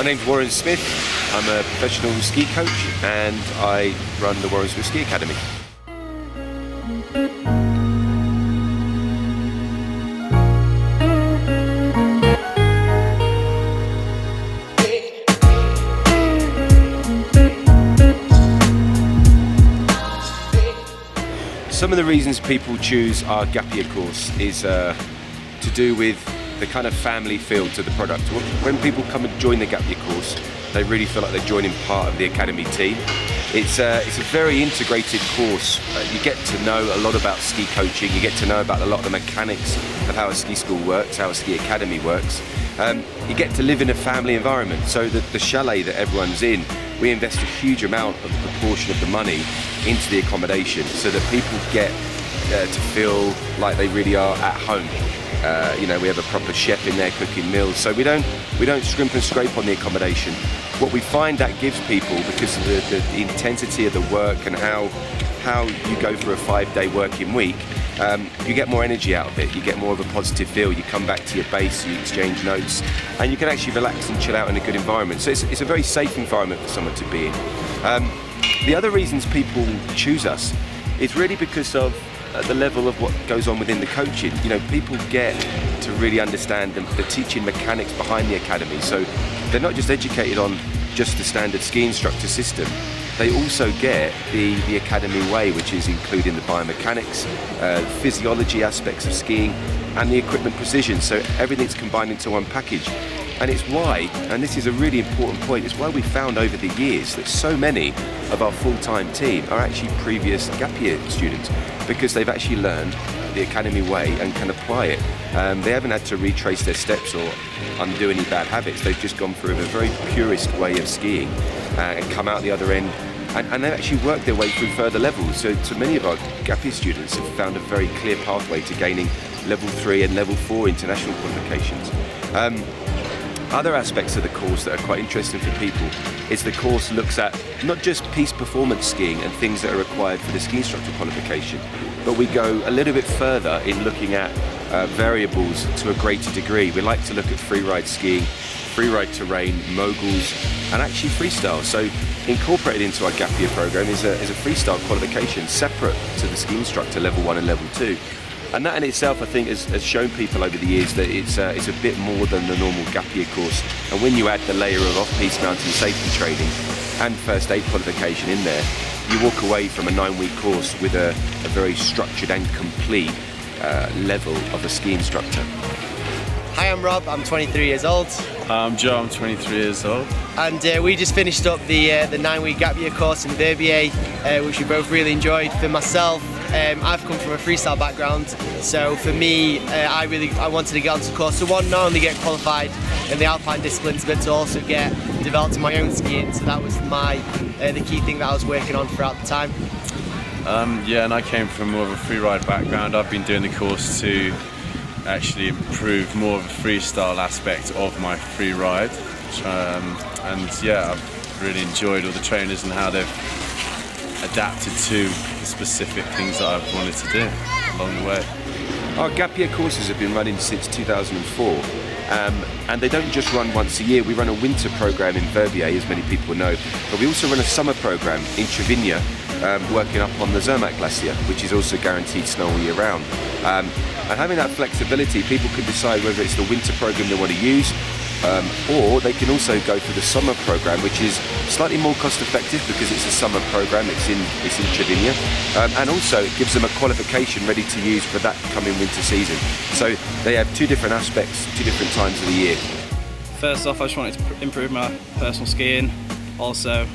name's Warren Smith. I'm a professional ski coach and I run the Warren Smith Ski Academy. Some of the reasons people choose our gap year course is to do with the kind of family feel to the product. When people come and join the gap year course, they really feel like they're joining part of the academy team. It's a very integrated course. You get to know a lot about ski coaching, you get to know about a lot of the mechanics of how a ski school works, how a ski academy works. You get to live in a family environment, so the chalet that everyone's in, we invest a huge amount of the proportion of the money into the accommodation so that people get to feel like they really are at home. We have a proper chef in there cooking meals, so we don't scrimp and scrape on the accommodation. What we find that gives people, because of the intensity of the work and how you go through a 5-day working week, you get more energy out of it, you get more of a positive feel, you come back to your base, you exchange notes, and you can actually relax and chill out in a good environment. So it's a very safe environment for someone to be in. The other reasons people choose us is really because of the level of what goes on within the coaching. People get to really understand the teaching mechanics behind the academy, so they're not just educated on just the standard ski instructor system. They also get the academy way, which is including the biomechanics, physiology aspects of skiing, and the equipment precision. So everything's combined into one package. And it's why, and this is a really important point, it's why we found over the years that so many of our full-time team are actually previous gap year students, because they've actually learned the academy way and can apply it. They haven't had to retrace their steps or undo any bad habits. They've just gone through a very purist way of skiing and come out the other end, and they've actually worked their way through further levels. So many of our gap year students have found a very clear pathway to gaining level 3 and level 4 international qualifications. Other aspects of the course that are quite interesting for people is the course looks at not just piste performance skiing and things that are required for the ski instructor qualification, but we go a little bit further in looking at variables to a greater degree. We like to look at freeride skiing, freeride terrain, moguls, and actually freestyle. So incorporated into our gap year program is a freestyle qualification separate to the ski instructor level 1 and level 2. And that in itself, I think, has shown people over the years that it's a bit more than the normal gap year course. And when you add the layer of off-piste mountain safety training and first aid qualification in there, you walk away from a 9-week course with a very structured and complete level of a ski instructor. Hi, I'm Rob, I'm 23 years old. I'm Joe, I'm 23 years old. And we just finished up the 9-week gap year course in Verbier, which we both really enjoyed. For myself, I've come from a freestyle background, so for me, I wanted to get onto the course to not only get qualified in the alpine disciplines, but to also get developed in my own skiing. So that was the key thing that I was working on throughout the time. And I came from more of a freeride background. I've been doing the course to actually improve more of a freestyle aspect of my freeride, I've really enjoyed all the trainers and how they've adapted to the specific things that I've wanted to do along the way. Our gap year courses have been running since 2004, and they don't just run once a year. We run a winter program in Verbier, as many people know, but we also run a summer program in Treviño, working up on the Zermatt Glacier, which is also guaranteed snow all year round. And having that flexibility, people can decide whether it's the winter program they want to use, or they can also go for the summer program, which is slightly more cost effective because it's a summer program, it's in Treviño, and also it gives them a qualification ready to use for that coming winter season. So they have two different aspects, two different times of the year. First off, I just wanted to improve my personal skiing. Also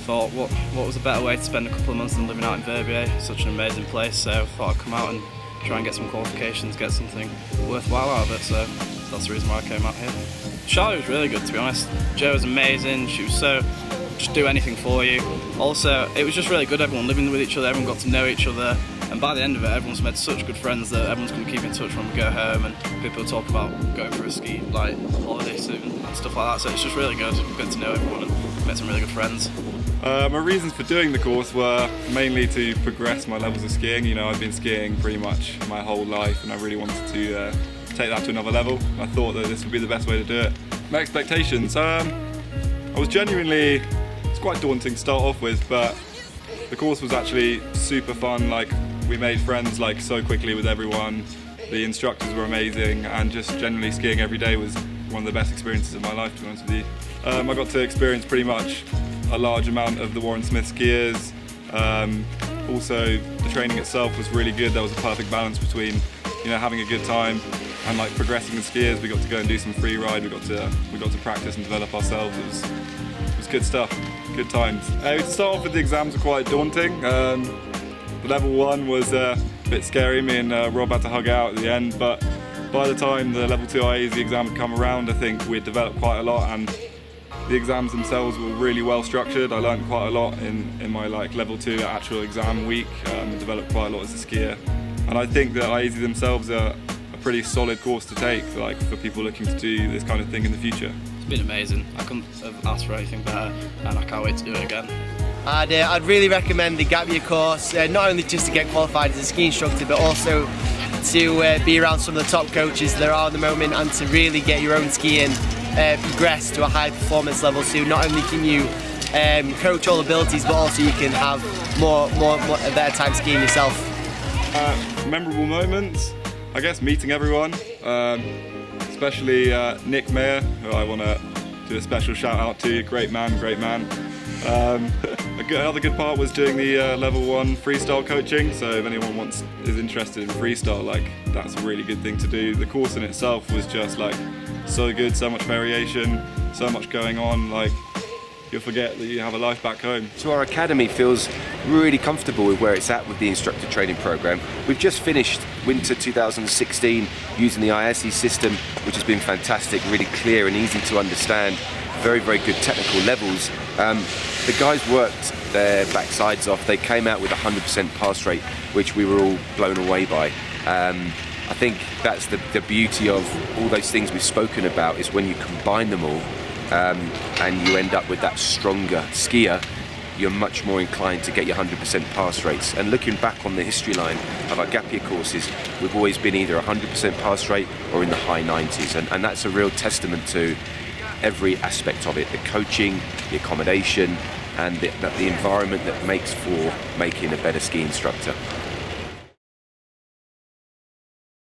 thought what was a better way to spend a couple of months than living out in Verbier, such an amazing place, so I thought I'd come out and try and get some qualifications, get something worthwhile out of it, so that's the reason why I came out here. Charlie was really good, to be honest. Jo was amazing, she was just do anything for you. Also, it was just really good, everyone living with each other, everyone got to know each other, and by the end of it, everyone's made such good friends that everyone's going to keep in touch when we go home, and people talk about going for a ski holiday soon and stuff like that, so it's just really good, good to know everyone and make some really good friends. My reasons for doing the course were mainly to progress my levels of skiing. You know, I've been skiing pretty much my whole life and I really wanted to take that to another level. I thought that this would be the best way to do it. My expectations, I was genuinely, it's quite daunting to start off with, but the course was actually super fun. Like, we made friends like so quickly with everyone. The instructors were amazing, and just generally skiing every day was one of the best experiences of my life, to be honest with you. I got to experience pretty much a large amount of the Warren Smith skiers. Also, the training itself was really good. There was a perfect balance between, you know, having a good time and like progressing the skiers. We got to go and do some free ride. We got to practice and develop ourselves. It was good stuff, good times. To start off with, the exams were quite daunting. The level 1 was a bit scary. Me and Rob had to hug out at the end, but by the time the level 2 IASI exam had come around, I think we'd developed quite a lot, and the exams themselves were really well structured. I learned quite a lot in my like level 2 actual exam week. Developed quite a lot as a skier, and I think that IASI themselves are a pretty solid course to take, like for people looking to do this kind of thing in the future. It's been amazing. I couldn't have asked for anything better, and I can't wait to do it again. I'd really recommend the gap year course, not only just to get qualified as a ski instructor, but also to be around some of the top coaches there are at the moment, and to really get your own skiing progress to a high performance level. So not only can you coach all abilities, but also you can have more a better time skiing yourself. Memorable moments, I guess meeting everyone, especially Nick Mayer, who I want to do a special shout out to. Great man, great man. Another good part was doing the level 1 freestyle coaching, so if anyone is interested in freestyle, like, that's a really good thing to do. The course in itself was just like so good, so much variation, so much going on, like you'll forget that you have a life back home. So our academy feels really comfortable with where it's at with the instructor training program. We've just finished winter 2016 using the IASI system, which has been fantastic, really clear and easy to understand. Very, very good technical levels. The guys worked their backsides off. They came out with a 100% pass rate, which we were all blown away by. I think that's the beauty of all those things we've spoken about, is when you combine them all and you end up with that stronger skier, you're much more inclined to get your 100% pass rates. And looking back on the history line of our gap year courses, we've always been either 100% pass rate or in the high 90s. And that's a real testament to every aspect of it, the coaching, the accommodation, and the environment that makes for making a better ski instructor.